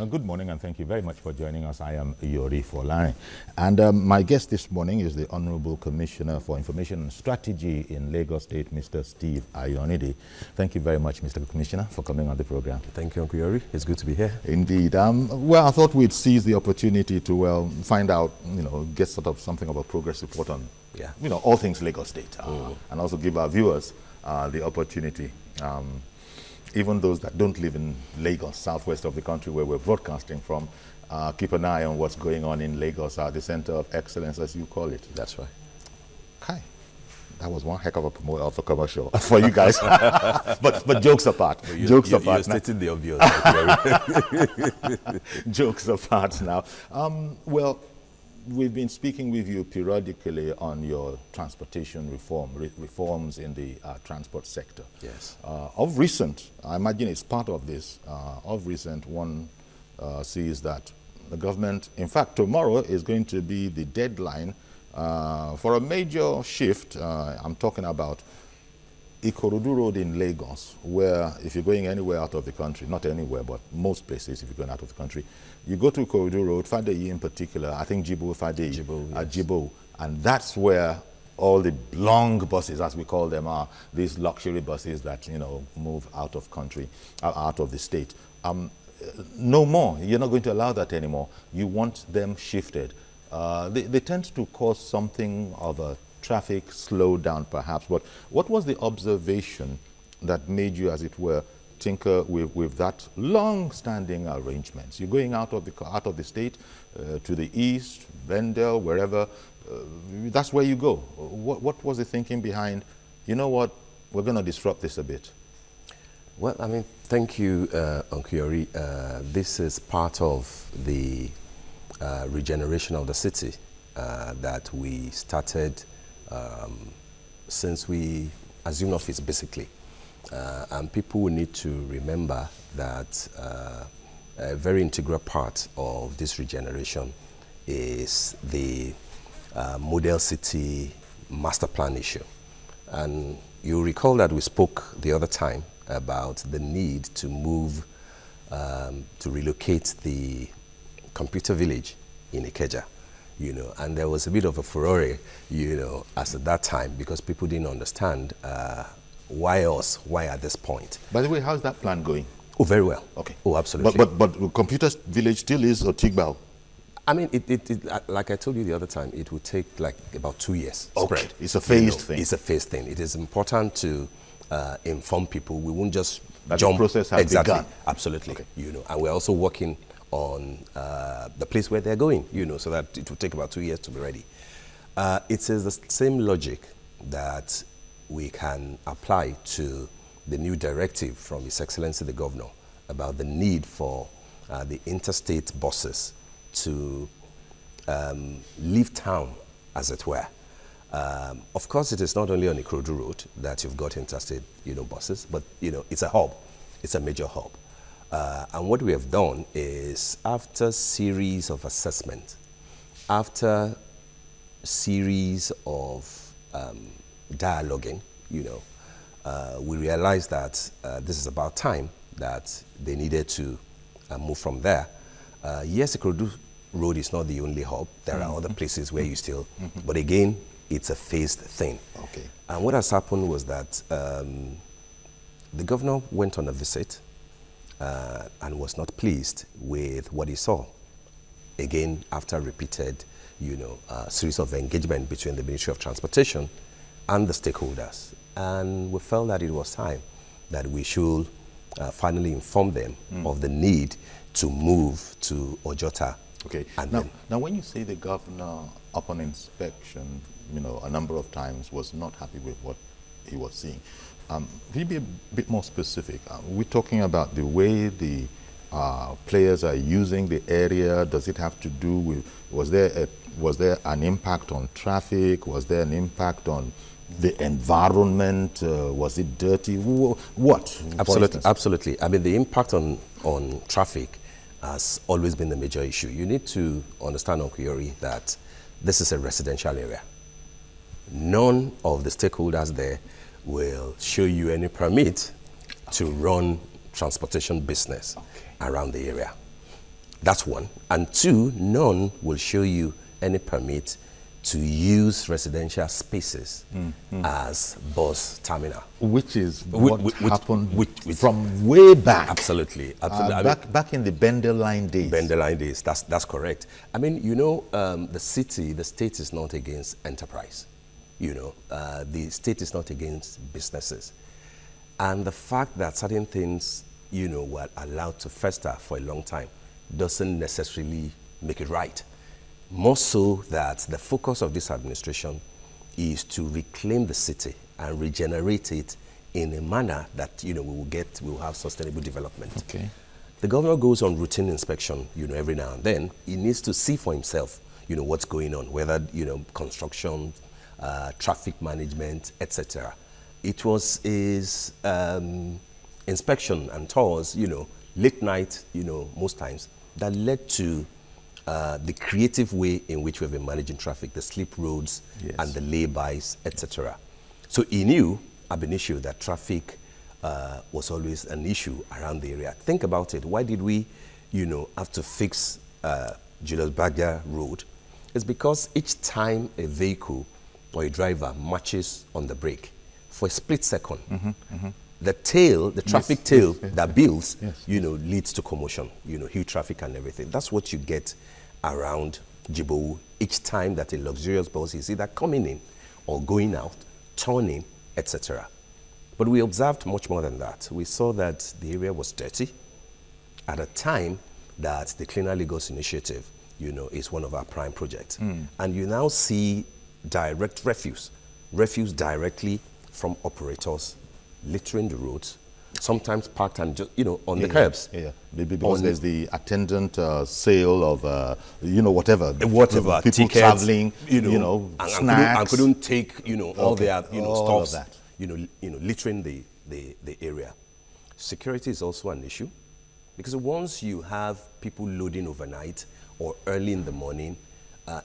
good morning and thank you very much for joining us. I am Yori Folani. And my guest this morning is the Honorable Commissioner for Information and Strategy in Lagos State, Mr. Steve Ayonide. Thank you very much, Mr. Commissioner, for coming on the program. Thank you, Uncle Yori. It's good to be here. Indeed. Well, I thought we'd seize the opportunity to, find out, get sort of something of a progress report on, all things Lagos State. And also give our viewers the opportunity, even those that don't live in Lagos, southwest of the country where we're broadcasting from, keep an eye on what's going on in Lagos, the center of excellence, as you call it. That's right. Okay. That was one heck of a commercial for you guys. but jokes apart. You're stating the obvious. Jokes apart now. Well, we've been speaking with you periodically on your transportation reforms in the transport sector. Yes. Of recent, I imagine it's part of this, of recent one sees that the government, in fact, tomorrow is going to be the deadline for a major shift. I'm talking about Ikorodu Road in Lagos, where if you're going anywhere out of the country, not anywhere, but most places, if you're going out of the country, you go to Ikorodu Road, Fadeyi in particular, I think Jibo, Fadeyi, Jibo, and that's where all the long buses, as we call them, are these luxury buses that, move out of country, out of the state. No more. You're not going to allow that anymore. You want them shifted. They tend to cause something of a traffic slowdown, perhaps. But what was the observation that made you, as it were, tinker with that long-standing arrangements? You're going out of the state to the east, Vendel, wherever. That's where you go. What was the thinking behind? You know what? We're going to disrupt this a bit. Well, I mean, thank you, Uncle Yori. This is part of the regeneration of the city that we started since we assumed office, basically. And people will need to remember that a very integral part of this regeneration is the model city master plan issue. And you recall that we spoke the other time about the need to move, to relocate the computer village in Ikeja. And there was a bit of a furore, as at that time, because people didn't understand why us, why at this point. By the way, how's that plan going? Oh, very well. Okay. Oh, absolutely. But computer village still is Otigbao. I mean, like I told you the other time, it will take like about 2 years. Okay. Spread. It's a phased thing. It's a phased thing. It is important to inform people. We won't just that jump. The process has begun. Absolutely. Okay. And we're also working on the place where they're going, so that it will take about 2 years to be ready. It is the same logic that we can apply to the new directive from His Excellency the Governor about the need for the interstate buses to leave town, as it were. Of course, it is not only on Ikorodu Road that you've got interstate, buses, but it's a hub. It's a major hub. And what we have done is, after series of assessment, after series of dialoguing, we realized that this is about time that they needed to move from there. Yes, Ikorodu Road is not the only hub. There are other places where you still, but again, it's a phased thing. Okay. And what has happened was that the governor went on a visit and was not pleased with what he saw. Again, after repeated, series of engagement between the Ministry of Transportation and the stakeholders. And we felt that it was time that we should finally inform them of the need to move to Ojota. Okay. Now, when you say the governor, upon inspection, a number of times was not happy with what he was seeing, will you be a bit more specific? We're talking about the way the players are using the area. Does it have to do with, was there an impact on traffic? Was there an impact on the environment? Was it dirty? What? Absolutely. I mean, the impact on traffic has always been the major issue. You need to understand, Uncle Yori, that this is a residential area. None of the stakeholders there will show you any permit to run transportation business around the area. That's one. And two, none will show you any permit to use residential spaces as bus terminal. Which is what happened from way way back. Absolutely. Absolutely. Back in the Bender Line days. Bender Line days, that's correct. I mean, you know, the state is not against enterprise. You know, the state is not against businesses. And the fact that certain things, you know, were allowed to fester for a long time doesn't necessarily make it right. More so that the focus of this administration is to reclaim the city and regenerate it in a manner that, you know, we will have sustainable development. Okay. The governor goes on routine inspection, you know, every now and then. He needs to see for himself, you know, what's going on, whether, you know, construction, traffic management, etc. It was his inspection and tours, you know, late night, you know, most times, that led to the creative way in which we've been managing traffic, the slip roads and the lay-bys, etc. So he knew ab initio that traffic was always an issue around the area. Think about it. Why did we, you know, have to fix Julius Berger Road? It's because each time a vehicle or a driver marches on the brake for a split second, the tail, the traffic tail that builds, you know, leads to commotion, you know, huge traffic and everything. That's what you get around Djibowu each time that a luxurious bus is either coming in or going out, turning, etc. But we observed much more than that. We saw that the area was dirty at a time that the Cleaner Lagos initiative, you know, is one of our prime projects. And you now see direct refuse directly from operators littering the roads, sometimes parked and just, you know, on the curbs. Maybe because there's the attendant sale of, you know, whatever people tickets, traveling, you know snacks. And couldn't take, you know, all their, you know, stuffs, you know, littering the area. Security is also an issue, because once you have people loading overnight or early in the morning,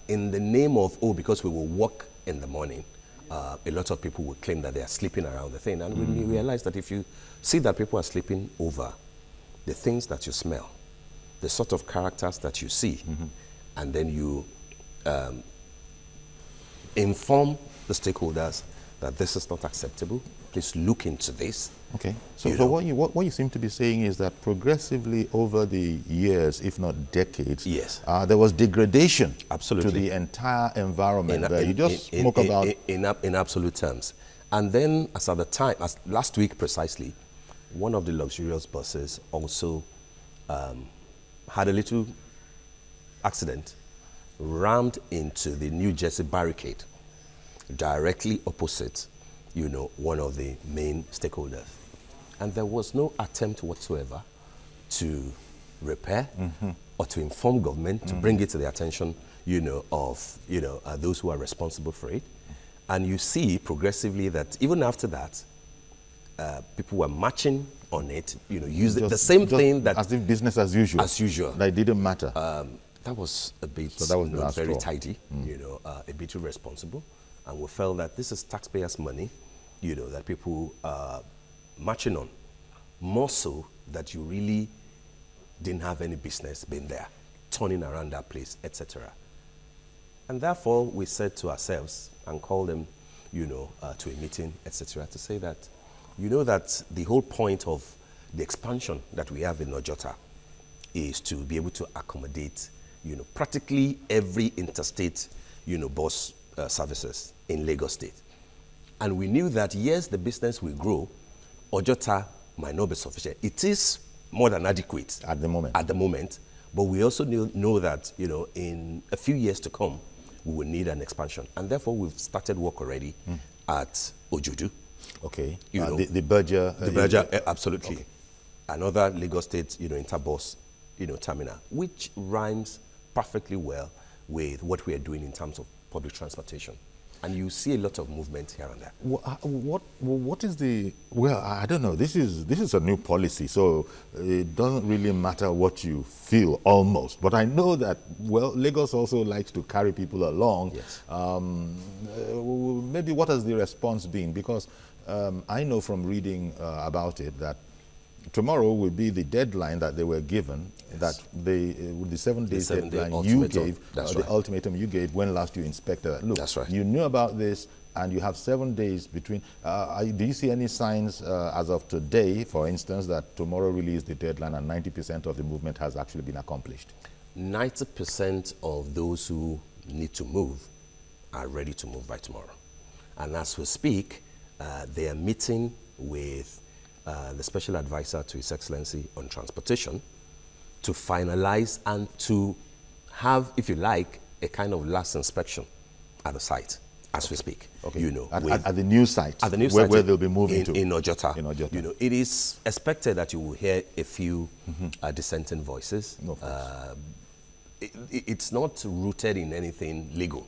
in the name of, oh, because we will work in the morning, a lot of people would claim that they are sleeping around the thing. And we realize that if you see that people are sleeping over, the things that you smell, the sort of characters that you see, and then you inform the stakeholders that this is not acceptable, please look into this. Okay, so what you seem to be saying is that progressively over the years, if not decades, there was degradation to the entire environment. You just spoke about in absolute terms. And then, as at the time, as last week precisely, one of the luxurious buses also had a little accident, rammed into the New Jersey barricade, directly opposite, you know, one of the main stakeholders. And there was no attempt whatsoever to repair or to inform government, to bring it to the attention, you know, of, you know, those who are responsible for it. And you see progressively that even after that, people were marching on it, you know, using the same thing that... As if business as usual. As usual. That it didn't matter. That was a bit, so that was not very tidy, you know, a bit irresponsible. And we felt that this is taxpayers' money, you know, that people are marching on, more so that you really didn't have any business being there, turning around that place, etc. And therefore, we said to ourselves and called them, you know, to a meeting, etc., to say that, you know, that the whole point of the expansion that we have in Ojota is to be able to accommodate, you know, practically every interstate, you know, bus services in Lagos State. And we knew that, yes, the business will grow, Ojota might not be sufficient. It is more than adequate at the moment. At the moment, but we also know that, you know, in a few years to come, we will need an expansion, and therefore we've started work already at Ojudu. Okay. You know, the Berger. The Berger, absolutely. Okay. Another Lagos State, you know, interbus, you know, terminal, which rhymes perfectly well with what we are doing in terms of public transportation. And you see a lot of movement here and there. What is the, well, I don't know, this is a new policy, so it doesn't really matter what you feel, almost. But I know that, well, Lagos also likes to carry people along. Yes. Maybe what has the response been? Because I know from reading about it that tomorrow will be the deadline that they were given, that they, with the 7 days deadline you gave, the ultimatum you gave when last you inspected that. Look, that's right. You knew about this, and you have 7 days between. Do you see any signs as of today, for instance, that tomorrow really is the deadline and 90% of the movement has actually been accomplished? 90% of those who need to move are ready to move by tomorrow. And as we speak, they are meeting with the Special Advisor to His Excellency on Transportation to finalize and to have, if you like, a kind of last inspection at the site as we speak. Okay. You know, at the new site, at the new where site they'll be moving to in Ojota. In Ojota. You know, it is expected that you will hear a few dissenting voices. No, it's not rooted in anything legal.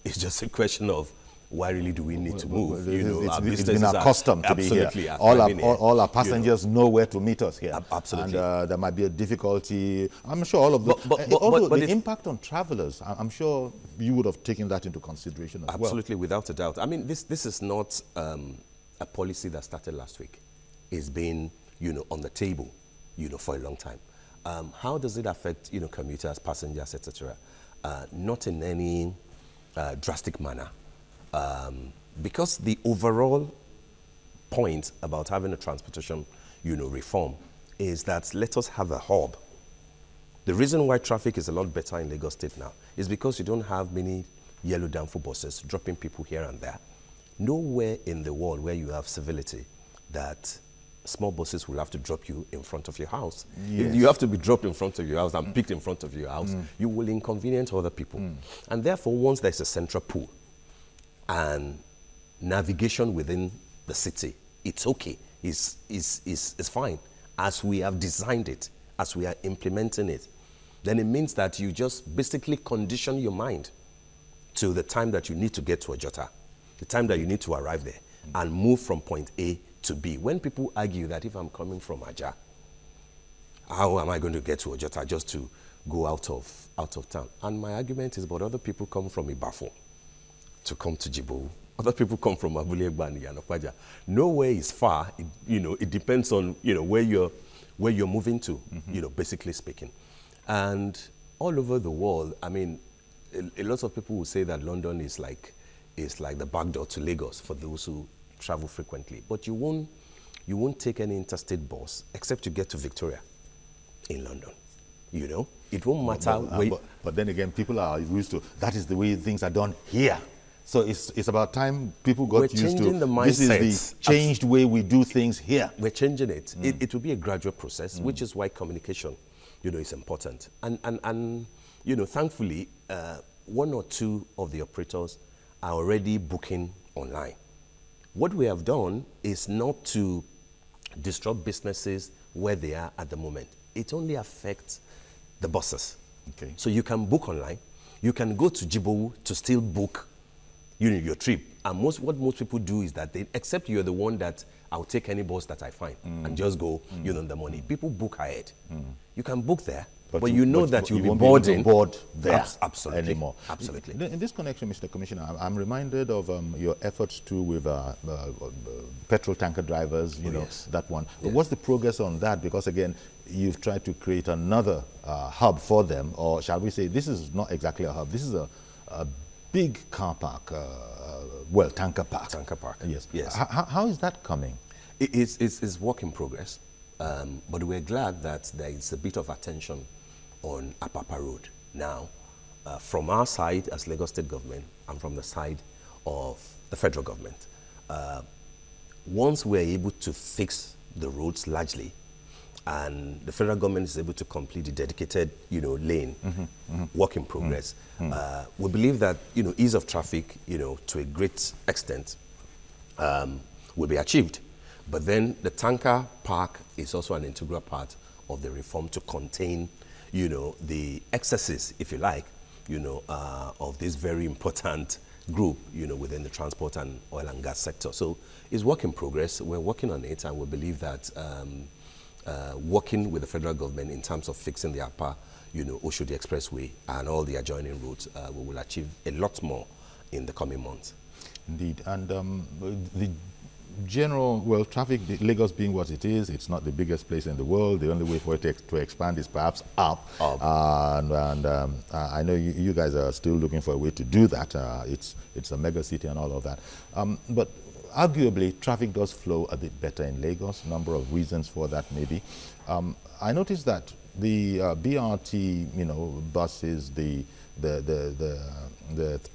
It's just a question of why really do we need to move? You know, it's been accustomed to be here. All our passengers know where to meet us here. Absolutely. And there might be a difficulty. I'm sure all of the... But the impact on travelers, I'm sure you would have taken that into consideration as well. Absolutely, without a doubt. I mean, this is not a policy that started last week. It's been, you know, on the table, you know, for a long time. How does it affect, you know, commuters, passengers, etc.? Not in any drastic manner. Because the overall point about having a transportation, you know, reform is that let us have a hub. The reason why traffic is a lot better in Lagos State now is because you don't have many yellow danfo buses dropping people here and there. Nowhere in the world where you have civility that small buses will have to drop you in front of your house. Yes. If you have to be dropped in front of your house and picked in front of your house, you will inconvenience other people. And therefore, once there's a central pool and navigation within the city, it's okay, it's fine. As we have designed it, as we are implementing it, then it means that you just basically condition your mind to the time that you need to get to Ojota, the time that you need to arrive there, and move from point A to B. When people argue that if I'm coming from Aja, how am I going to get to Ojota just to go out of town? And my argument is, but other people come from Ibafo to come to Jibo. Other people come from Abulegba and Yanokwaja. Nowhere is far. It depends on, where you're moving to, basically speaking. And all over the world, I mean, a lot of people will say that London is like the back door to Lagos for those who travel frequently. But you won't take any interstate bus except you get to Victoria in London. It won't matter. But then again, people are used to, that is the way things are done here. So it's about time people got used to, this is the changed way we do things here. We're changing it. It will be a gradual process, which is why communication, is important. And thankfully, one or two of the operators are already booking online. What we have done is not to disrupt businesses where they are at the moment. It only affects the buses. Okay. So you can book online. You can go to Jibowu to still book your trip. And what most people do is that except you're the one that I'll take any bus that I find and just go, in the morning. People book ahead. You can book there, but you know that you'll be boarding. Board there absolutely. Anymore. Absolutely. In this connection, Mr. Commissioner, I'm reminded of your efforts too with petrol tanker drivers, yes. that one. Yes. What's the progress on that? Because again, you've tried to create another hub for them, or shall we say, this is not exactly a hub. This is a big car park, tanker park. Tanker park. Yes. Yes. How is that coming? It's work in progress, but we're glad that there is a bit of attention on Apapa Road now, from our side as Lagos State government and from the side of the federal government. Once we're able to fix the roads largely, and the federal government is able to complete the dedicated, lane, work in progress. We believe that, ease of traffic, to a great extent, will be achieved. But then the tanker park is also an integral part of the reform to contain, the excesses, if you like, of this very important group, within the transport and oil and gas sector. So it's work in progress. We're working on it, and we believe that working with the federal government in terms of fixing the upper, Oshodi Expressway and all the adjoining roads, we will achieve a lot more in the coming months. Indeed. And the general, well, traffic, Lagos being what it is, it's not the biggest place in the world. The only way for it to expand is perhaps up. I know you guys are still looking for a way to do that. It's a mega city and all of that. But arguably, traffic does flow a bit better in Lagos. Number of reasons for that, maybe. I noticed that the BRT, buses, the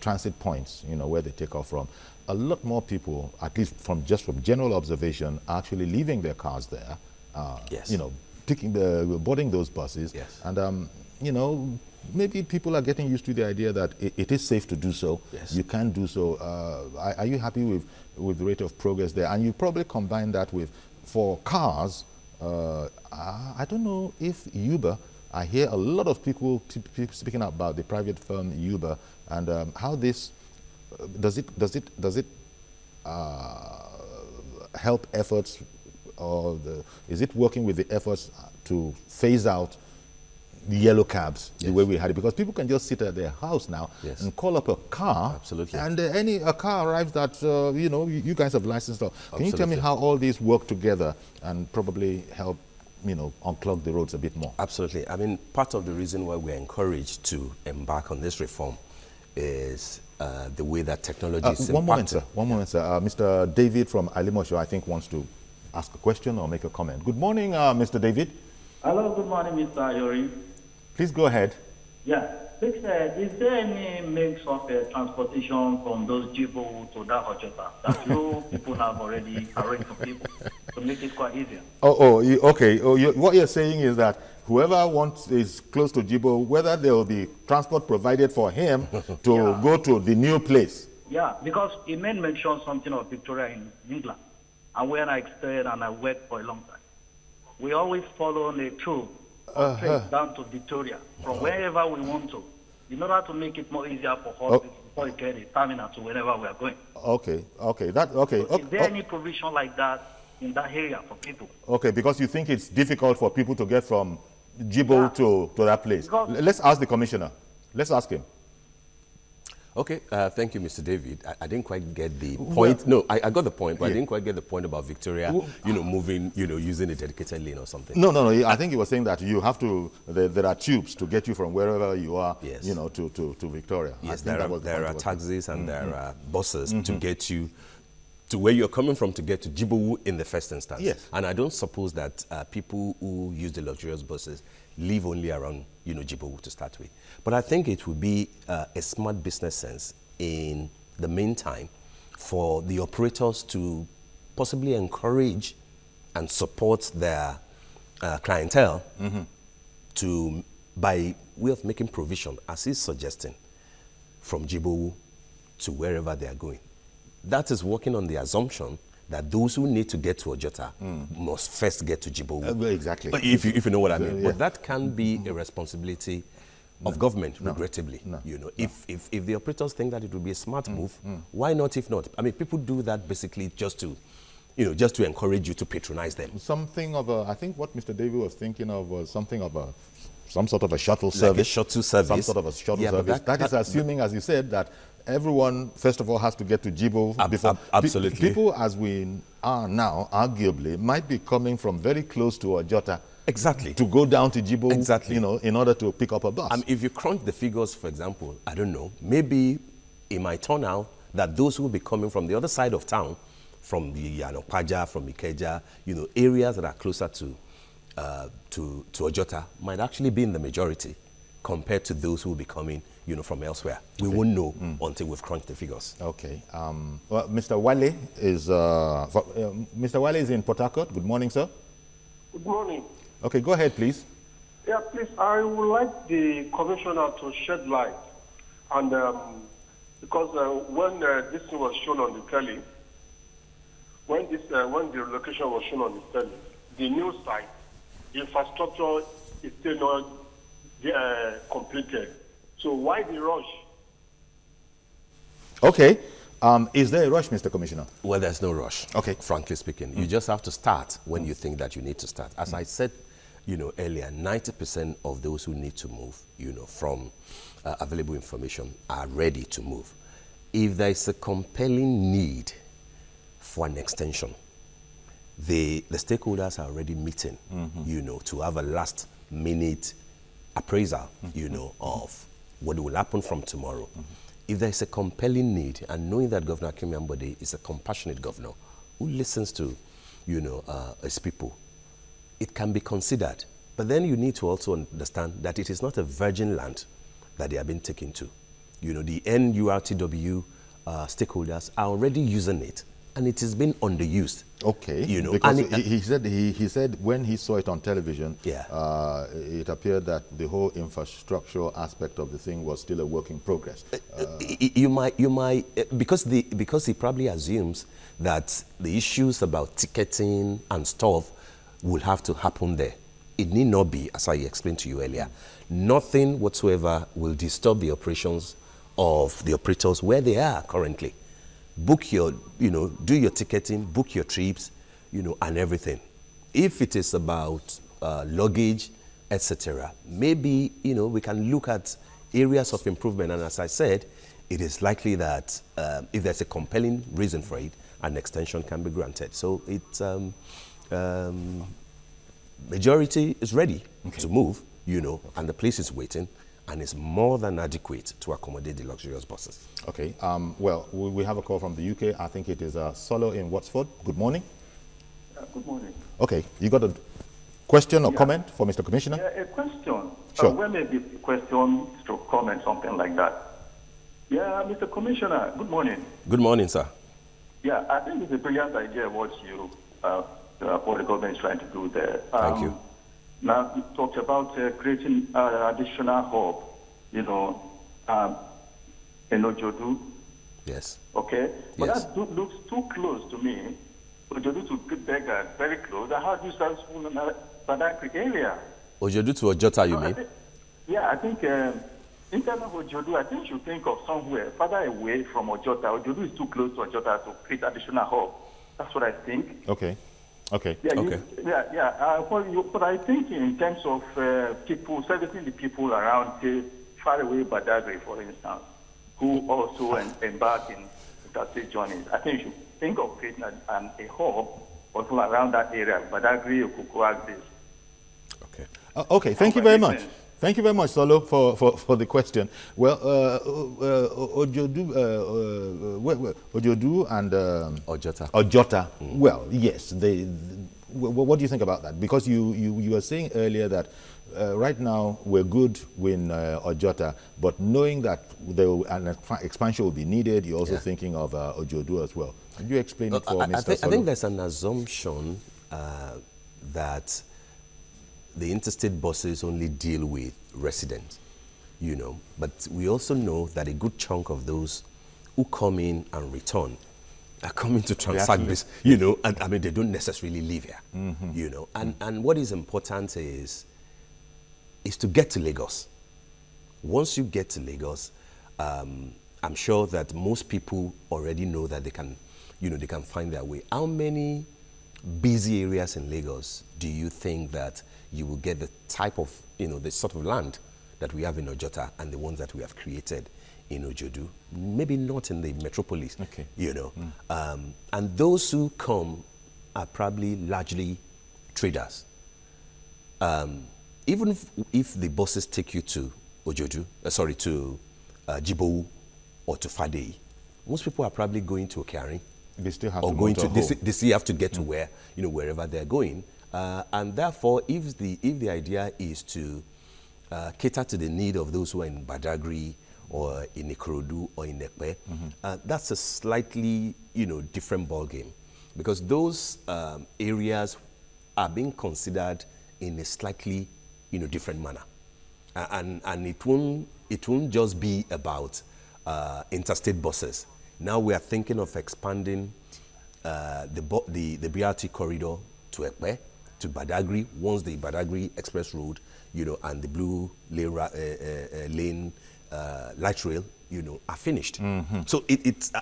transit points, where they take off from, a lot more people, at least from general observation, are actually leaving their cars there. Yes. Boarding those buses. Yes. And maybe people are getting used to the idea that it is safe to do so. Yes. You can do so. Are you happy with the rate of progress there? And you probably combine that with, for cars, I don't know if Uber, I hear a lot of people speaking about the private firm Uber and how this, does it help efforts, or is it working with the efforts to phase out the yellow cabs, yes, the way we had it? Because people can just sit at their house now, yes, and call up a car. Absolutely. And a car arrives that, you guys have licensed. Can Absolutely. You tell me how all these work together and probably help, unclog the roads a bit more? Absolutely. I mean, part of the reason why we're encouraged to embark on this reform is the way that technology is impacting. One moment, sir. Mr. David from Alimosho, I think, wants to ask a question or make a comment. Good morning, Mr. David. Hello, good morning, Mr. Ayori. Please go ahead. Yeah. Is there any mix of transportation from those Jibo to that Ojota that you people have already arranged for people to make it quite easier? Okay. What you're saying is that whoever is close to Jibo, whether there will be transport provided for him to go to the new place. Yeah, because he made mention something of Victoria in England, and when I stayed and I worked for a long time, we always follow the tube straight down to Victoria from wherever we want to, in order to make it more easier for us before we get a terminal to wherever we are going. Okay. So is there any provision like that in that area for people? Okay, because you think it's difficult for people to get from Jibo to that place. Let's ask the commissioner. Let's ask him. Okay, thank you, Mr. David. I didn't quite get the point. No, I got the point, but I didn't quite get the point about Victoria, moving, using a dedicated lane or something. No. I think he was saying that you have to, there are tubes to get you from wherever you are, yes, to Victoria. Yes, there are taxis and there are buses to get you to where you're coming from to get to Jibowu in the first instance. Yes. And I don't suppose that people who use the luxurious buses live only around, Jibowu to start with. But I think it would be a smart business sense in the meantime for the operators to possibly encourage and support their clientele to, by way of making provision, as he's suggesting, from Jibowu to wherever they are going. That is working on the assumption that those who need to get to Ojota must first get to Jibowu. Exactly. If you know what I mean. But that can be a responsibility of government, regrettably. If the operators think that it would be a smart move, why not if not? I mean, people do that basically just to, just to encourage you to patronize them. Something of a, I think what Mr. David was thinking of was something of some sort of a shuttle service. Like a shuttle service. Some sort of a shuttle service. That is assuming, as you said, that everyone, first of all, has to get to Jibo before. Absolutely. People, as we are now, arguably, might be coming from very close to Ojota. Exactly. To go down to Jibo, exactly, in order to pick up a bus. If you crunch the figures, for example, I don't know, maybe it might turn out that those who will be coming from the other side of town, from the Paja, from Ikeja, areas that are closer to Ojota, might actually be in the majority compared to those who will be coming, from elsewhere. We won't know until we've crunched the figures. Okay. Well, Mr. Wale is Mr. Wale is in Port Harcourt. Good morning, sir. Good morning. Okay, go ahead, please. Yeah, please. I would like the commissioner to shed light, and because when this thing was shown on the telly, when the location was shown on the telly, the new site, the infrastructure is still not completed. So why the rush? Okay. Is there a rush, Mr. Commissioner? Well, there's no rush. Okay. Frankly speaking, you just have to start when you think that you need to start. As I said, earlier, 90% of those who need to move, from available information are ready to move. If there is a compelling need for an extension. The stakeholders are already meeting, you know, to have a last minute appraisal, you know, of what will happen from tomorrow. If there is a compelling need, and knowing that Governor Akim Ambode is a compassionate governor who listens to, you know, his people, it can be considered. But then you need to also understand that it is not a virgin land that they are being taken to. You know, the NURTW stakeholders are already using it, and it has been underused. Okay, you know, because he said when he saw it on television, yeah, it appeared that the whole infrastructural aspect of the thing was still a work in progress. You might, because he probably assumes that the issues about ticketing and stuff will have to happen there. It need not be, as I explained to you earlier. Nothing whatsoever will disturb the operations of the operators where they are currently. Book your, you know, do your ticketing, book your trips, you know, and everything. If it is about luggage, etc., maybe, you know, we can look at areas of improvement. And as I said, it is likely that if there's a compelling reason for it, an extension can be granted. So it's majority is ready to move, you know, and the place is waiting, and is more than adequate to accommodate the luxurious buses. Okay. Well, we have a call from the UK. I think it is Solo in Watford. Good morning. Good morning. Okay. You got a question or comment for Mr. Commissioner? Yeah, a question. Sure. Well, maybe a question, stroke comment, something like that. Yeah, Mr. Commissioner, good morning. Good morning, sir. Yeah, I think it's a brilliant idea what you, what the government is trying to do there. Thank you. Now, you talked about creating additional hub, you know, in Ojodu. Yes. Okay? But Yes. that looks too close to me. Ojodu to Bega, very close. And how do you start school in that area? Ojodu to Ojota, you mean? I think in terms of Ojodu, I think you think of somewhere further away from Ojota. Ojodu is too close to Ojota to create additional hub. That's what I think. Okay. Okay. Yeah, Okay. But I think in terms of people, servicing the people around, say, far away Badagry, for instance, who also embark in interstate journeys, I think you should think of creating a hub also around that area, Badagry, Okukuagbe. Okay. Okay. Thank you very much. Thank you very much, Solo, for the question. Well, Ojodu and Ojota. Well, yes. What do you think about that? Because you were saying earlier that right now we're good with Ojota, but knowing that an expansion will be needed, you're also thinking of Ojodu as well. Could you explain it for Mr. Solo? I think there's an assumption that the interstate buses only deal with residents, you know, but we also know that a good chunk of those who come in and return are coming to transact this, you know, and I mean, they don't necessarily live here, you know, and what is important is to get to Lagos. Once you get to Lagos, I'm sure that most people already know that they can, you know, they can find their way. How many busy areas in Lagos do you think that you will get the type of, you know, the sort of land that we have in Ojota and the ones that we have created in Ojodu? Maybe not in the metropolis, you know. And those who come are probably largely traders. Even if the buses take you to Ojodu, to Jibowu or to Fadei, most people are probably going to Okari. They still have or to going go to they still have to get to where, you know, wherever they're going, and therefore, if the idea is to cater to the need of those who are in Badagry or in Ikorodu or in Ekpe, that's a slightly, you know, different ball game, because those areas are being considered in a slightly, you know, different manner, and it won't just be about interstate buses. Now we are thinking of expanding the BRT corridor to Ekpe, to Badagry, once the Badagry Express Road, you know, and the Blue Lane light rail, you know, are finished. So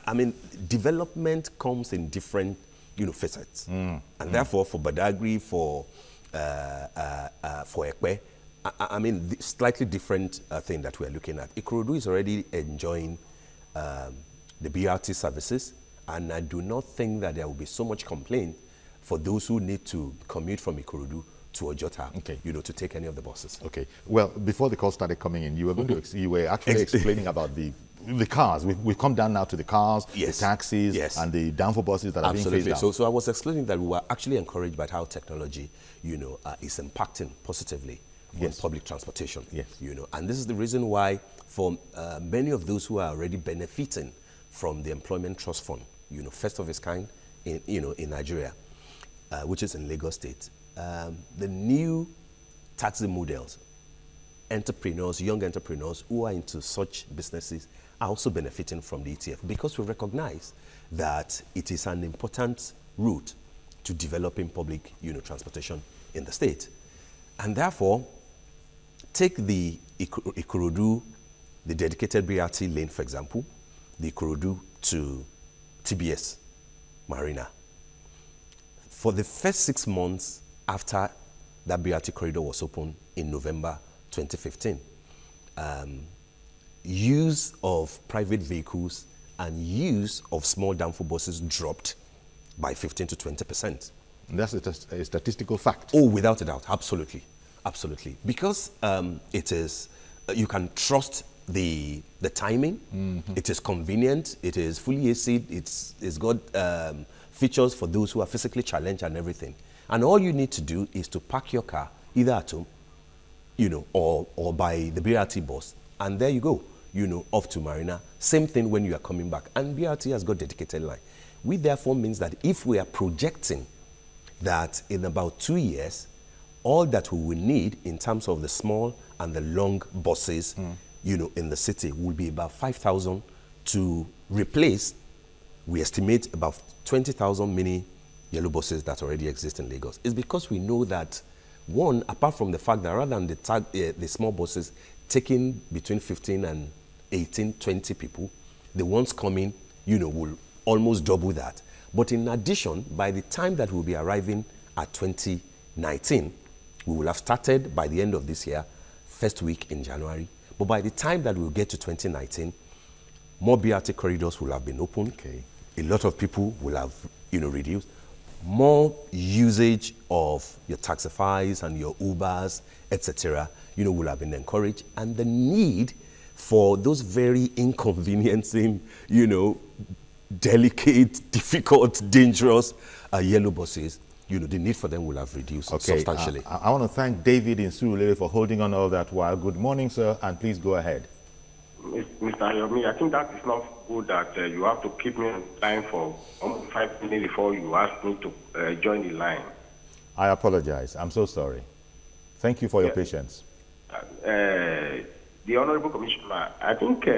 I mean, development comes in different, you know, facets, and therefore for Badagry, for Ekpe, I mean, slightly different thing that we are looking at. Ikorodu is already enjoying the BRT services, And I do not think that there will be so much complaint for those who need to commute from Ikorodu to Ojota, to take any of the buses. Okay. Well, before the call started coming in, you were going to, you were actually explaining about the cars. We've come down now to the cars, the taxis, and the downfall buses that are being phased out. So I was explaining that we were actually encouraged by how technology, is impacting positively on public transportation. And this is the reason why, for many of those who are already benefiting from the Employment Trust Fund, first of its kind in Nigeria, which is in Lagos State, the new taxi models, entrepreneurs, young entrepreneurs who are into such businesses are also benefiting from the ETF, because we recognize that it is an important route to developing public transportation in the state. And therefore, take the Ikorodu, the dedicated BRT lane, for example, the Ikorodu to TBS Marina. For the first 6 months after that BRT corridor was opened in November 2015, use of private vehicles and use of small downfall buses dropped by 15 to 20%. That's a statistical fact. Oh, without a doubt, absolutely, absolutely. Because it is, you can trust the timing. It is convenient. It is fully AC'd. It's got features for those who are physically challenged and everything. And all you need to do is to park your car either at home, or by the BRT bus, and there you go, off to Marina. Same thing when you are coming back. And BRT has got dedicated line. We therefore means that if we are projecting that in about 2 years, all that we will need in terms of the small and the long buses, in the city will be about 5,000 to replace, we estimate, about 20,000 mini yellow buses that already exist in Lagos. It's because we know that, one, apart from the fact that rather than the small buses taking between 15 and 18, 20 people, the ones coming, will almost double that. But in addition, by the time that we'll be arriving at 2019, we will have started by the end of this year, first week in January. But by the time that we'll get to 2019, more BRT corridors will have been opened. A lot of people will have, reduced. More usage of your Taxifys and your Ubers, etc., will have been encouraged. And the need for those very inconveniencing, delicate, difficult, dangerous yellow buses, the need for them will have reduced substantially. I want to thank David in Surulere for holding on all that while. Good morning, sir, and please go ahead. Mr. Yomi, I think that is not good that you have to keep me on line for almost 5 minutes before you ask me to join the line. I apologize. I'm so sorry. Thank you for your patience. The Honorable Commissioner, I think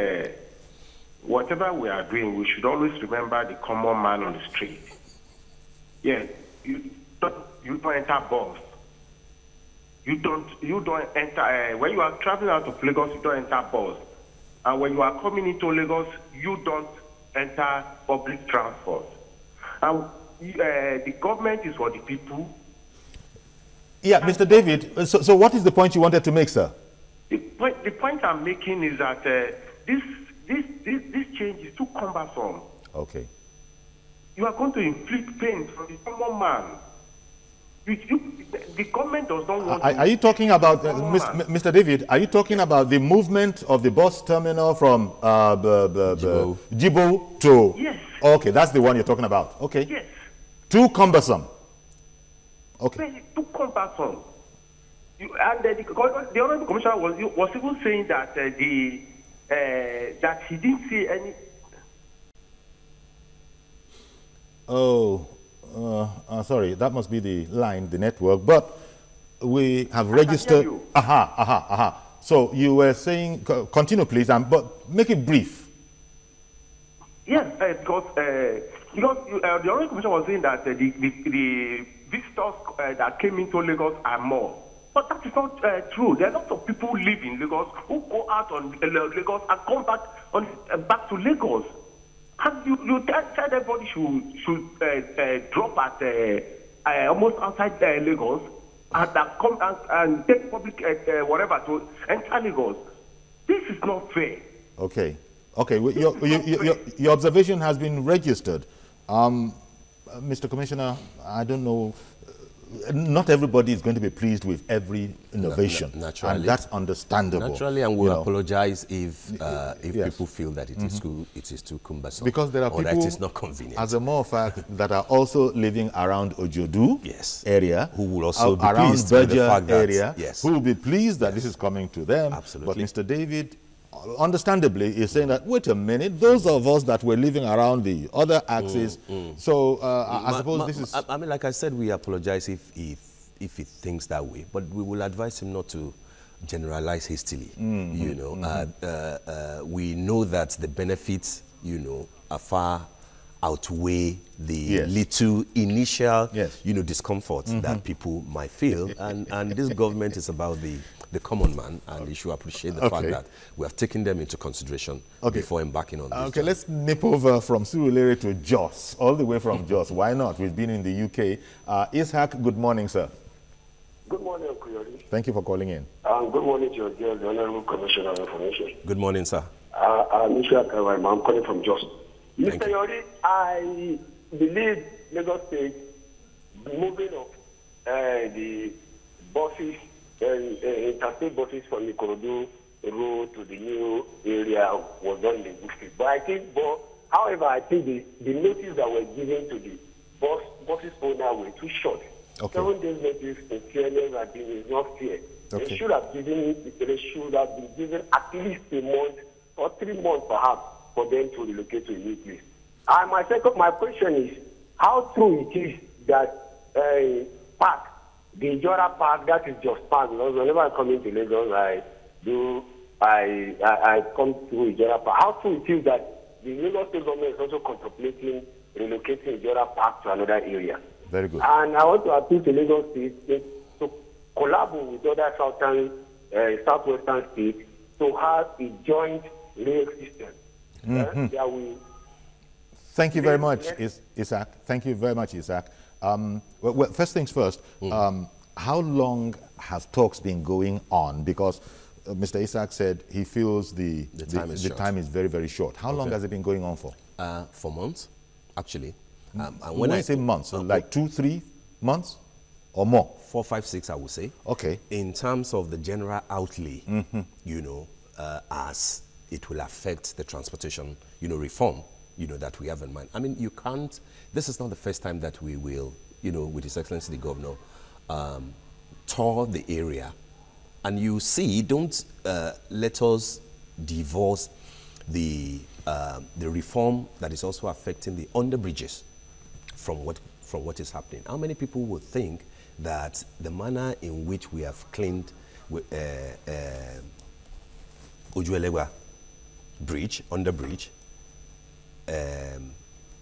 whatever we are doing, we should always remember the common man on the street. Yeah, you don't enter bus. You don't enter, when you are traveling out of Lagos, you don't enter bus. And when you are coming into Lagos, you don't enter public transport. And the government is for the people. Yeah, Mr. David, so what is the point you wanted to make, sir? The point I'm making is that this change is too cumbersome. Okay. You are going to inflict pain from the common man. The government does not want Are you talking about, Mr. David, are you talking about the movement of the bus terminal from Jibo to... Yes. Okay, that's the one you're talking about. Okay. Yes. Too cumbersome. Okay. Too cumbersome. And the Honorable Commissioner was even saying that that he didn't see any... Oh, sorry, that must be the line, the network, but we have registered. So you were saying, continue please, but make it brief. Yes, because the Honorable Commissioner was saying that the visitors that came into Lagos are more. But that is not true. There are lots of people who live in Lagos who go out on Lagos and come back to Lagos. And you said everybody should drop at almost outside Lagos and come and take public whatever to enter Lagos. This is not fair. Okay. Okay. Your observation has been registered. Mr. Commissioner, I don't know. Not everybody is going to be pleased with every innovation, naturally, and that's understandable. Naturally, and we'll apologize if people feel that it is too cumbersome, because there are or people, that it's not convenient. As a matter of fact, that are also living around Ojodu area, who will also be around pleased with the fact that, area, who will be pleased that this is coming to them. Absolutely. But Mr. David, understandably, is saying that, wait a minute, those of us that were living around the other axis, so I suppose this is... I mean, like I said, we apologize if he thinks that way, but we will advise him not to generalize hastily. You know, we know that the benefits, you know, are far outweigh the little initial, you know, discomfort that people might feel, and this government is about the common man, and they should appreciate the fact that we have taken them into consideration before embarking on this. Okay, let's nip over from Surulere to Jos, all the way from Jos. Why not? We've been in the UK. Ishaq, good morning, sir. Good morning, Kuyori. Thank you for calling in. Good morning to your dear, the Honorable Commissioner of Information. Good morning, sir. I'm Ishaq, I'm calling from Jos. Mr. Yori, I believe Lagos State moving of the buses, interstate buses from Ikorodu Road to the new area was done in the good state. However, I think the notice that were given to the buses owner were too short. 7 days notice in fairness, I think is not fair. They should have been given at least a month or 3 months perhaps for them to relocate to a new place. And my question is, how true it is that park, the Ijora Park, that is just park, because whenever I come into Lagos, I come through Ijora Park. How true it is that the Lagos State government is also contemplating relocating Ijora Park to another area? Very good. And I want to appeal to Lagos State to collaborate with other southwestern states to have a joint rail system. Thank you very much, Ishaq. Thank you very much, Ishaq. Well, first things first, how long have talks been going on? Because Mr. Ishaq said he feels the time is very, very short. How long has it been going on for? For months, actually. And when I say months, so like 2, 3 months or more? 4, 5, 6, I would say. Okay. In terms of the general outlay, you know, as it will affect the transportation, you know, reform, you know, that we have in mind. I mean, you can't, this is not the first time that we will, you know, with His Excellency the Governor, tour the area. And you see, don't let us divorce the reform that is also affecting the underbridges from what is happening. How many people would think that the manner in which we have cleaned Ojuelegba bridge, underbridge,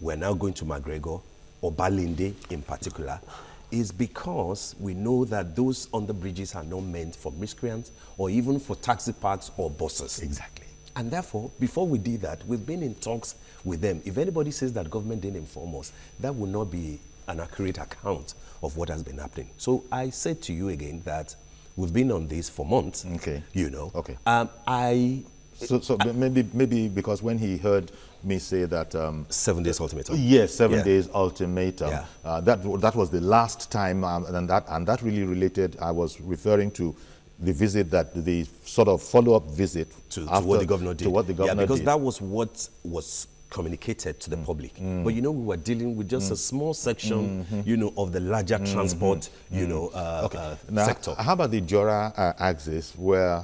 we're now going to McGregor, or Balinde in particular, is because we know that those underbridges are not meant for miscreants or even for taxi parks or buses. Exactly. And therefore, before we did that, we've been in talks with them. If anybody says that government didn't inform us, that will not be an accurate account of what has been happening. So I said to you again that we've been on this for months. Okay. You know. Okay. So maybe because when he heard me say that 7 days ultimatum. Yes, 7 days ultimatum. That was the last time, and that really related. I was referring to the visit, that the sort of follow-up visit to what the governor did. To what the governor because did. that was what was communicated to the public. But you know, we were dealing with just a small section, you know, of the larger transport, you know, now, sector. How about the Jora axis, where,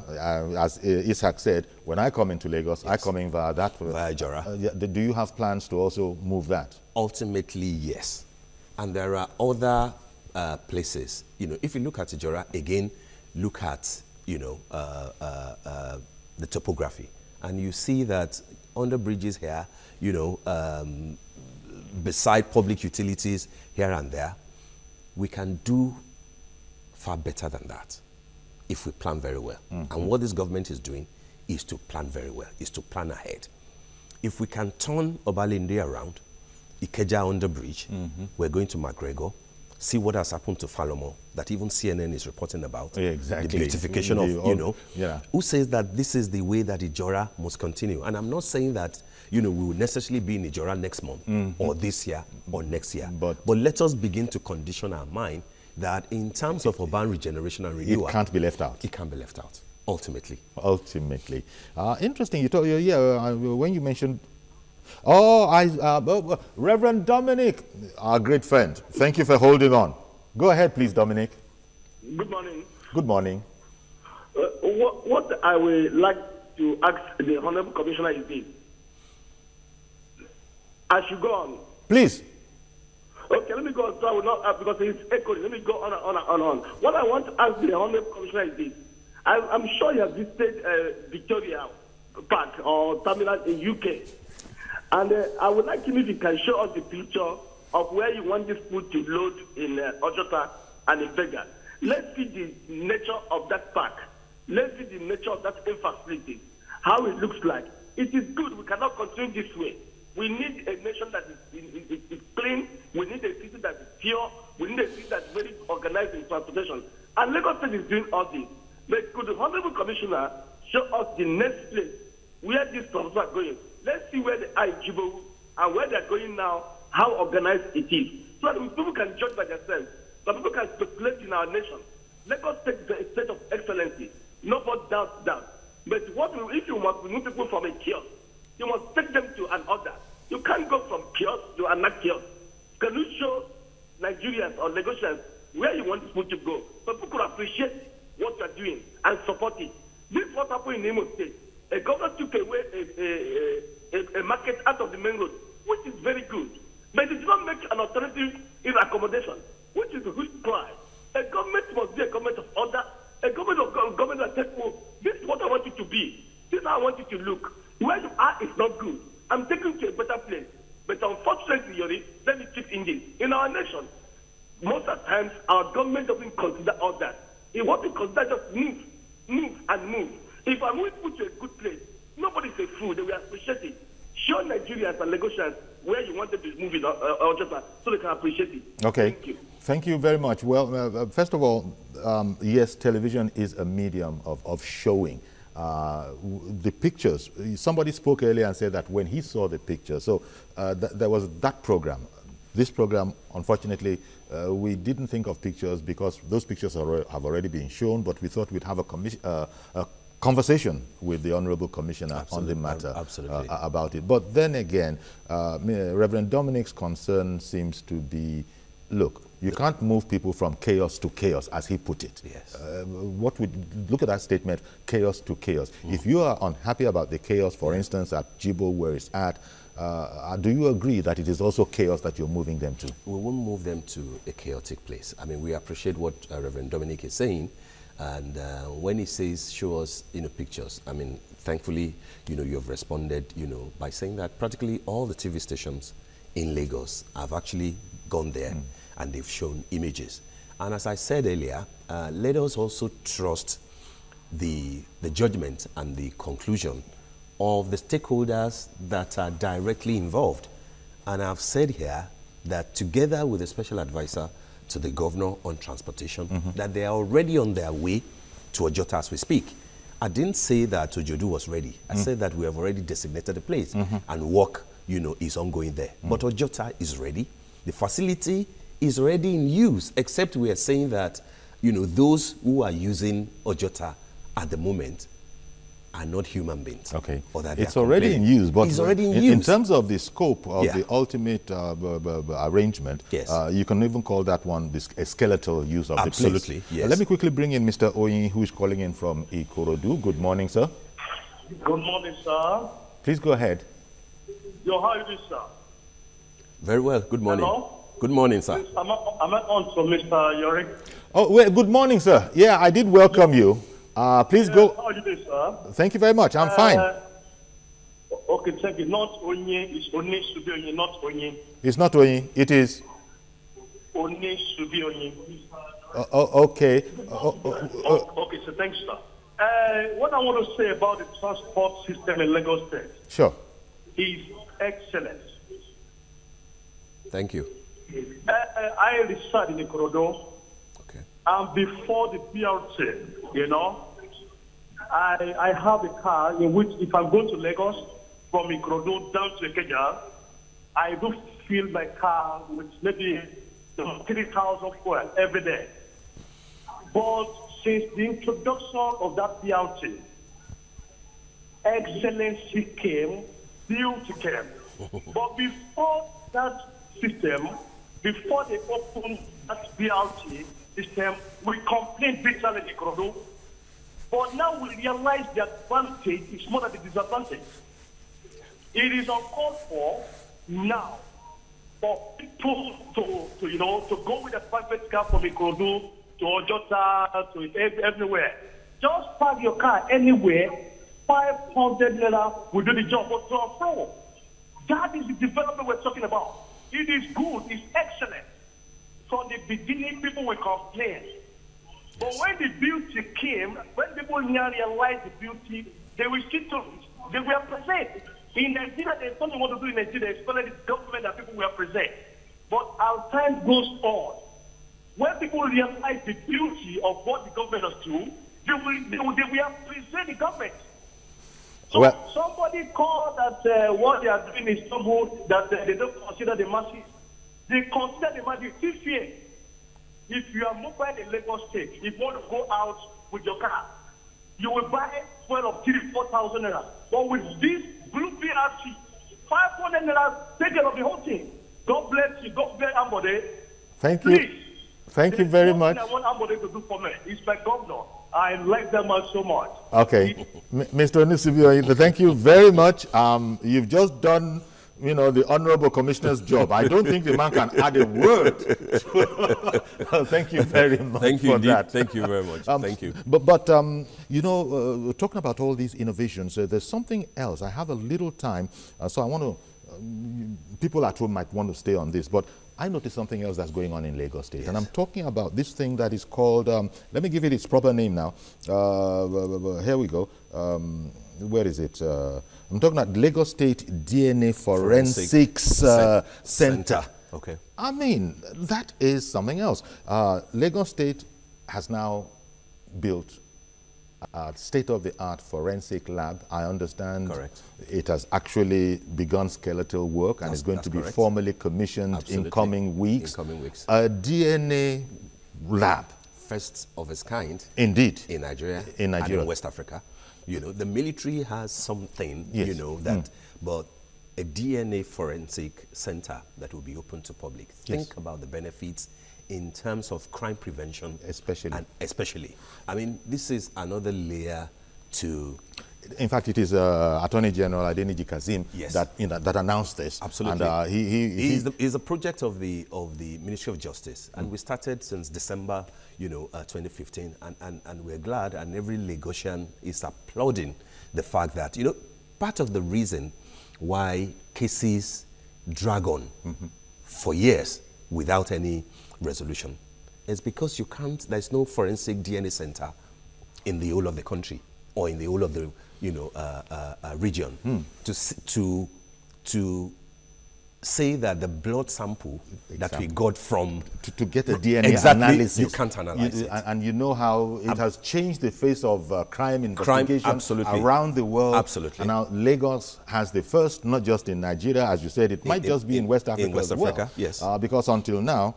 as Ishaq said, when I come into Lagos, I come in via that. Via Jora. Do you have plans to also move that? Ultimately, yes. And there are other places. You know, if you look at Jora, again, look at, you know, the topography. And you see that under bridges here, you know, beside public utilities here and there, we can do far better than that if we plan very well. And what this government is doing is to plan very well, is to plan ahead. If we can turn Obalinde around, Ikeja under bridge, we're going to McGregor, See what has happened to Falomo, that even CNN is reporting about. Yeah, exactly. The beautification of, yeah. Who says that this is the way that Ijora must continue? And I'm not saying that, we will necessarily be in Ijora next month or this year or next year. But let us begin to condition our mind that in terms of urban regeneration and renewal, it can't be left out. It can't be left out, ultimately. Ultimately. Interesting. You told, when you mentioned, Reverend Dominic, our great friend. Thank you for holding on. Go ahead, please, Dominic. Good morning. Good morning. What I would like to ask the Honorable Commissioner is this. I should go on. Please. Okay, let me go on. So I will not, because it's echoing. Let me go on and on. What I want to ask the Honorable Commissioner is this. I'm sure you have visited Victoria Park or terminal in UK. And I would like you, if you can show us the picture of where you want this food to load in Ojota and in Vega. Let's see the nature of that park. Let's see the nature of that facility, how it looks like. It is good. We cannot continue this way. We need a nation that is clean. We need a city that is pure. We need a city that is very organized in transportation. And Lagos State is doing all this. But could the Honorable Commissioner show us the next place where these transports are going? Let's see where they are in Djibouti and where they are going now, how organized it is. So that people can judge by themselves. So people can speculate in our nation. Lagos State is a state of excellency. Nobody doubts that. But if you must remove people from a kiosk, you must take them to an order. You can't go from kiosk to another kiosk. Can you show Nigerians or Lagosians where you want people to go? So people could appreciate what you're doing and support it. This is what happened in Imo State. A governor took away a market out of the main road, which is very good. But it did not make an alternative in accommodation, which is a huge crime. A government must be a government of order. A government that says, well, this is what I want you to be. This is how I want you to look. Where you are is not good. I'm taking you to a better place. But unfortunately, Yori, let me keep in this. In our nation, most of the times, our government doesn't consider all that. It wants to consider just move and move. If I'm going to put you a good place, nobody say food, they will appreciate it. Show Nigerians and Lagosians where you wanted to move it or just so they can appreciate it. Okay. Thank you. Thank you very much. Well, first of all, yes, television is a medium of showing the pictures. Somebody spoke earlier and said that when he saw the picture, so there was that program. This program, unfortunately, we didn't think of pictures because those pictures have already been shown, but we thought we'd have a conversation with the Honorable Commissioner on the matter about it. But then again, Reverend Dominic's concern seems to be, look, you can't move people from chaos to chaos, as he put it. Yes. Look at that statement, chaos to chaos. If you are unhappy about the chaos, for instance, at Djibouti, where it's at, do you agree that it is also chaos that you're moving them to? We won't move them to a chaotic place. I mean, we appreciate what Reverend Dominic is saying. And when he says, show us, pictures, I mean, thankfully, you have responded, by saying that practically all the TV stations in Lagos have actually gone there and they've shown images. And as I said earlier, let us also trust the judgment and the conclusion of the stakeholders that are directly involved. And I've said here that together with the special advisor to the governor on transportation, that they are already on their way to Ojota as we speak. I didn't say that Ojodu was ready. I said that we have already designated a place and work, is ongoing there. But Ojota is ready. The facility is already in use, except we are saying that, those who are using Ojota at the moment are not human beings. Okay. Or that it's already in use, but it's already in use. In terms of the scope of the ultimate arrangement, yes, you can even call that one a skeletal use of the place. Absolutely, yes. Let me quickly bring in Mr. Oyin, who is calling in from Ikorodu. Good morning, sir. Good morning, sir. Please go ahead. Yo, how are you doing, sir? Very well. Good morning. Hello? Good morning, sir. Am I on to Mr. Yorick? Oh, well, good morning, sir. Yeah, I did welcome you. Please go. How are you doing, sir? Thank you very much. I'm fine. Okay, thank you. Not Onye, it's Onye Subionye, not Onye. It's not Oyin, it is. Onye Subionye. Okay. Okay, so thanks, sir. What I want to say about the transport system in Lagos State Sure. is excellent. Thank you. I reside in Ikorodu. Okay. And before the BRT, you know, I have a car in which if I'm going to Lagos from Ikorodu down to Ikeja, I do fill my car with maybe 3,000 fuel every day. But since the introduction of that BRT, excellency came, beauty came. But before that system, before they opened that BRT system, we complained bitterly in Ikorodu. But now we realize the advantage is more than the disadvantage. It is uncalled for now for people to go with a private car from Ikorodu to Ojota, to everywhere. Just park your car anywhere, 500 naira will do the job. But to and fro, that is the development we're talking about. It is good, it's excellent. From the beginning, people will complain. But when the beauty came, when people now realized the beauty, they will stick to it. They were present. In Nigeria, there's something we want to do in Nigeria, especially the government that people were present. But as time goes on, when people realize the beauty of what the government has done, they will present the government. So well, somebody called that what they are doing is so good that they don't consider the masses. They consider the masses. If you are mobile in Lagos State, if you want to go out with your car, you will buy fuel of 3,000-4,000 naira. But with this blue BRT, 500 naira, take care of the whole thing. God bless you. God bless Ambode. Thank you. Please. Thank you very much. I want Ambode to do for me. It's my governor. I like them so much. Okay. Mr. Onisibio, thank you very much. You've just done, the Honorable Commissioner's job. I don't think the man can add a word. Thank you very much for that. Thank you very much. Thank you. But talking about all these innovations, there's something else. I have a little time, so I want to, people at home might want to stay on this, but I noticed something else that's going on in Lagos State. Yes. And I'm talking about this thing that is called, let me give it its proper name now. Here we go. Where is it? I'm talking about Lagos State DNA Forensics Center. Okay. I mean, that is something else. Lagos State has now built a state-of-the-art forensic lab. I understand. Correct. It has actually begun skeletal work and is going to be formally commissioned in coming weeks. A DNA lab. First of its kind. Indeed. In Nigeria. And in West Africa. The military has something, yes. but a DNA forensic center that will be open to public. Think about the benefits in terms of crime prevention. Especially. I mean, this is another layer to... In fact, it is Attorney General Adeniji Kazeem that announced this. Absolutely. And he's a project of the Ministry of Justice, and we started since December, 2015, and we're glad, and every Lagosian is applauding the fact that part of the reason why cases drag on for years without any resolution is because there's no forensic DNA center in the whole of the country or in the whole of the region to say that the blood sample that we got from to get a DNA analysis, you can't analyze it, and you know how it has changed the face of crime investigation around the world. Absolutely. And now Lagos has the first, not just in Nigeria, as you said, it might just be in West Africa. In West Africa, yes. Because until now,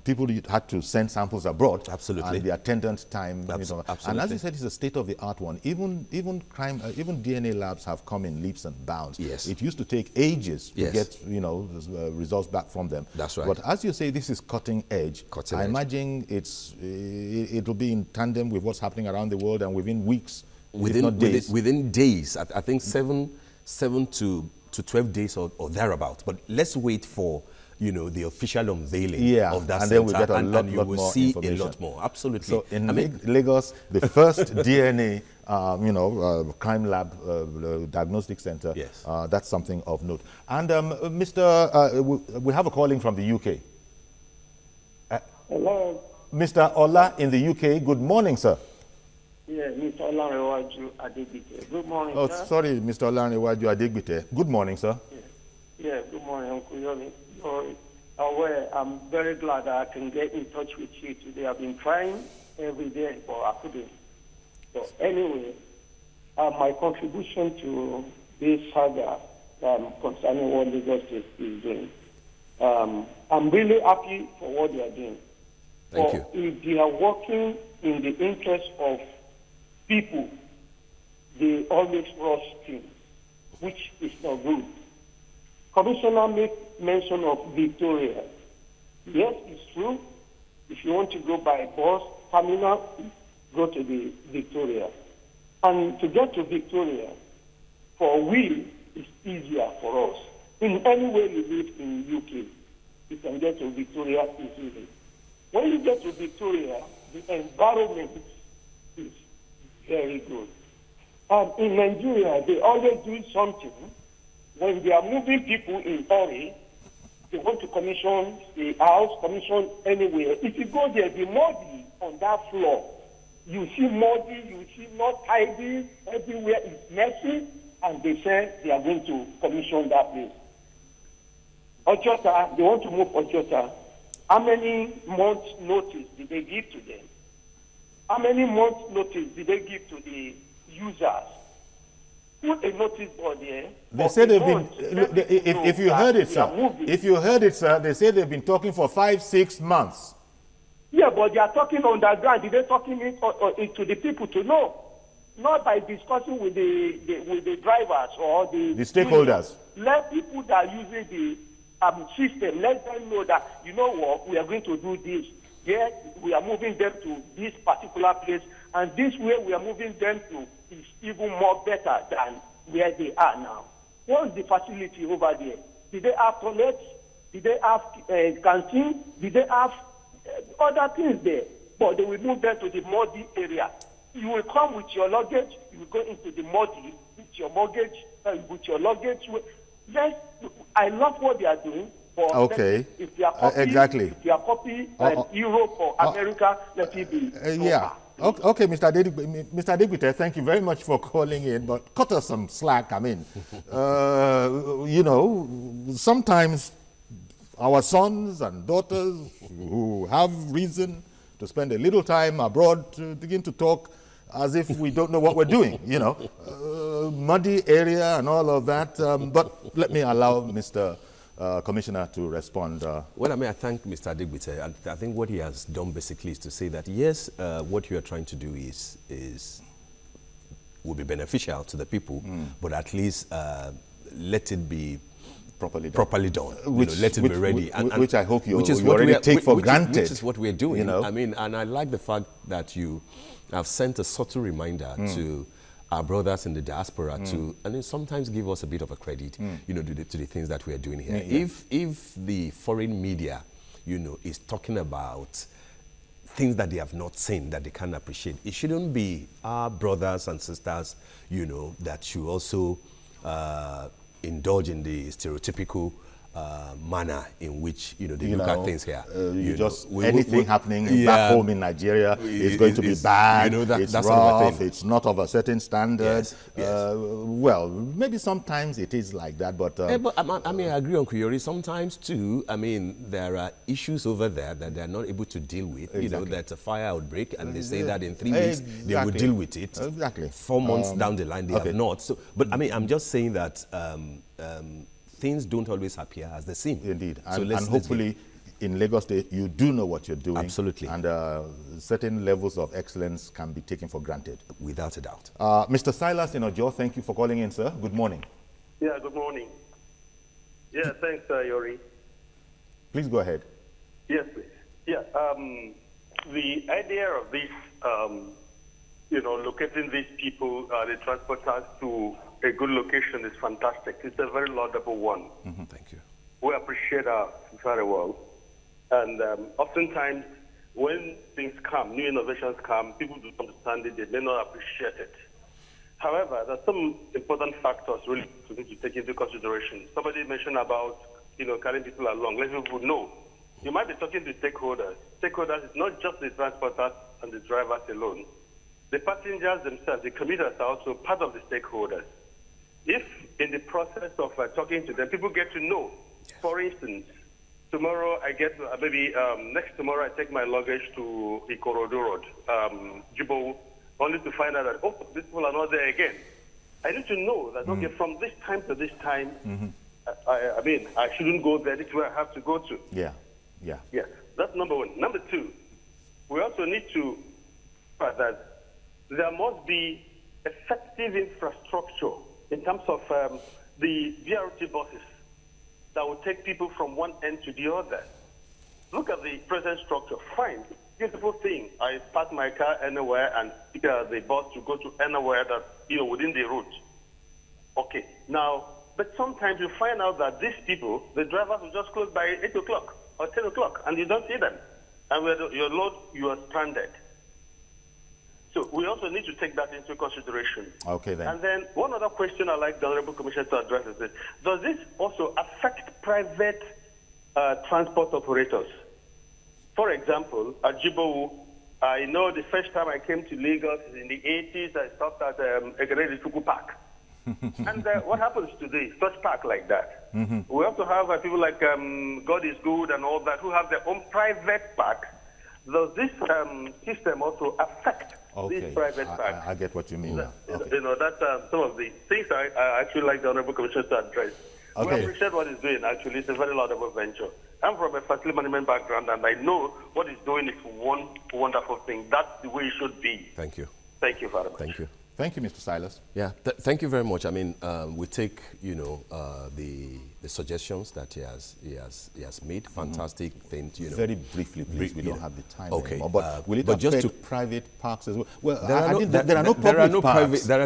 people had to send samples abroad. Absolutely. And the attendance time. Absolutely. And as you said, it's a state-of-the-art one. Even DNA labs have come in leaps and bounds. Yes. It used to take ages to get results back from them. That's right. But as you say, this is cutting edge. I imagine it'll be in tandem with what's happening around the world, and within weeks, within days. I think 7 to 12 days or thereabout. But let's wait for the official unveiling of that and center, then we get a lot you will more see information. a lot more. Absolutely. So in Lagos, the first DNA crime lab diagnostic center. Yes. That's something of note. And we have a calling from the UK. Hello. Mr. Ola in the UK. Good morning, sir. Yeah, Mr. Olanrewaju Adegbite. Good morning, sir. Oh, sorry, Mr. Olanrewaju Adegbite. Good morning, sir. Yeah, good morning, Uncle Yomi. aware, I'm very glad that I can get in touch with you today. I've been trying every day, but I couldn't. So anyway, my contribution to this saga concerning what Lagos State is doing, I'm really happy for what they are doing. Thank you. If they are working in the interest of people, they always rush things, which is not good. Commissioner made mention of Victoria. Yes, it's true. If you want to go by bus terminal, go to the Victoria. And to get to Victoria, for we, it's easier for us. In any way you live in UK, you can get to Victoria easily. When you get to Victoria, the environment is very good. And in Nigeria, they always do something. When they are moving people in hurry, they want to commission the house, commission anywhere. If you go there, the muddy on that floor, you see muddy, you see not tidy, everywhere is messy, and they say they are going to commission that place. Ojota, they want to move Ojota. How many months notice did they give to them? How many months notice did they give to the users? Put a notice board there. They say they've been, if you heard it, sir, if you heard it, sir, they say they've been talking for 5-6 months. Yeah, but they are talking underground. They're talking to the people to know, not by discussing with the drivers or the stakeholders. Let people that are using the system, let them know that, you know what, we are going to do this. Yeah, we are moving them to this particular place, and this way we are moving them to is even more better than where they are now. What's the facility over there? Did they have toilets? Did they have canteen? Did they have other things there? But they will move them to the muddy area. You will come with your luggage. You will go into the muddy with your luggage. Yes, I love what they are doing. Okay. If they are copy, exactly. If they are copy Europe or America, let it be. Yeah. Okay, Mr. Adegbite, thank you very much for calling in, but cut us some slack. I mean, you know, sometimes our sons and daughters who have reason to spend a little time abroad to begin to talk as if we don't know what we're doing, you know, muddy area and all of that. But let me allow Mr. Commissioner to respond. Well, I mean, I thank Mr. Adegbite. I think what he has done basically is to say that, yes, what you are trying to do will be beneficial to the people, but at least let it be properly done. Let it be ready. Which I hope you already take for granted. Which is what we're doing. You know? I mean, and I like the fact that you have sent a subtle reminder to our brothers in the diaspora to, and then sometimes give us a bit of a credit, you know, to the things that we are doing here. Yeah. If the foreign media, you know, is talking about things that they have not seen, that they can't appreciate, it shouldn't be our brothers and sisters, you know, that should also indulge in the stereotypical manner in which, you know, they look at things here. Anything happening back home in Nigeria is going to be bad, you know, it's rough, sort of it's not of a certain standard. Yes. Well, maybe sometimes it is like that, but... I mean, I agree on Kuyori. Sometimes, too, I mean, there are issues over there that they're not able to deal with. Exactly. You know, that's a fire outbreak, and they say that in 3 weeks they will deal with it. Exactly. 4 months down the line, they have not. So, but, I mean, I'm just saying that... things don't always appear as they seem. Indeed. So and hopefully in Lagos State, you do know what you're doing. Absolutely. And certain levels of excellence can be taken for granted. Without a doubt. Mr. Silas in Ojo, thank you for calling in, sir. Good morning. Yeah, good morning. Yeah, thanks, Yori. Please go ahead. Yes, please. Yeah, the idea of this, you know, locating these people, the transporters to a good location is fantastic. It's a very laudable one. Thank you. We appreciate that very well. And oftentimes, when things come, new innovations come, people don't understand it, they may not appreciate it. However, there are some important factors really to take into consideration. Somebody mentioned about, you know, carrying people along. Let people know. You might be talking to stakeholders. Stakeholders is not just the transporters and the drivers alone. The passengers themselves, the commuters, are also part of the stakeholders. If in the process of talking to them, people get to know, for instance, tomorrow I get, maybe next tomorrow I take my luggage to Ikorodu Road, Jibo, only to find out that, oh, these people are not there again. I need to know that, okay, from this time to this time, I mean, I shouldn't go there. This is where I have to go to. Yeah. Yeah, that's number one. Number two, we also need to that there must be effective infrastructure in terms of the BRT buses that will take people from one end to the other. Look at the present structure. Fine, beautiful thing. I park my car anywhere and pick the bus to go to anywhere that, within the route. Okay, now, but sometimes you find out that these people, the drivers will just close by 8 o'clock or 10 o'clock, and you don't see them. And with your load, you are stranded. So we also need to take that into consideration. Okay, then. And then one other question I'd like the Honorable Commissioner to address is this. Does this also affect private transport operators? For example, at Jibowu, I know the first time I came to Lagos in the 80s, I stopped at Ikorodu Park. And what happens today, such park like that? We also have people like God is Good and all that who have their own private park. Does this system also affect these private parks? I get what you mean now. Okay. That's some of the things I actually like the Honorable Commissioner to address. Okay. We appreciate what he's doing, actually. It's a very laudable venture. I'm from a facility management background, and I know what he's doing is one wonderful thing. That's the way it should be. Thank you. Thank you very much. Thank you. Thank you, Mr. Silas. Yeah, thank you very much. I mean, we take, the suggestions that he has made. Fantastic things, Very briefly, please. We don't have the time anymore. But will it but affect just to private parks as well? Well, there are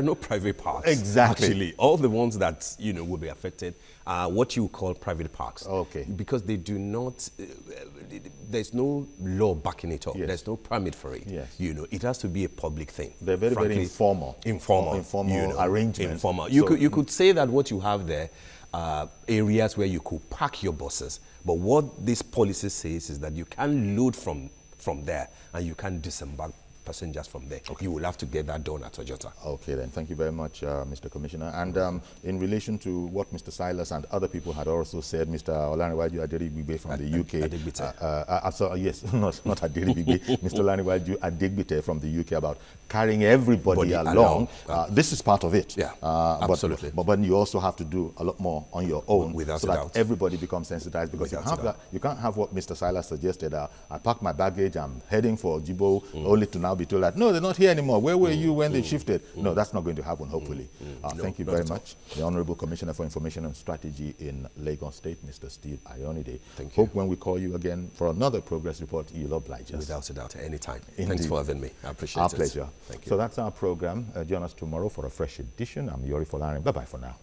no private parks. Exactly. Actually, all the ones that will be affected are what you call private parks. Okay. Because they do not. There's no law backing it up. Yes. There's no permit for it. Yes. It has to be a public thing. They're very informal. Informal arrangements. Informal. You could say that what you have there are areas where you could park your buses. But what this policy says is that you can load from there and you can disembark passengers from there. Okay. You will have to get that done at Toyota. Okay, then. Thank you very much, Mr. Commissioner. And in relation to what Mr. Silas and other people had also said, Mr. Olaniwaju Aderibigbe from the UK. Yes, not Aderibigbe. Mr. Olaniwaju Adegbite from the UK about carrying everybody along. This is part of it. Yeah, absolutely. But you also have to do a lot more on your own without so that everybody becomes sensitized, because you can't have what Mr. Silas suggested. I pack my baggage, I'm heading for Jibo, only to now be told that, no, they're not here anymore. Where were you when they shifted? No, that's not going to happen, hopefully. Thank you very much. The Honorable Commissioner for Information and Strategy in Lagos State, Mr. Steve Ayonide. Thank you. Hope when we call you again for another progress report, you'll oblige us. Without a doubt, anytime. Thanks for having me. I appreciate it. Our pleasure. Thank you. So that's our program. Join us tomorrow for a fresh edition. I'm Yori Folarin. Bye-bye for now.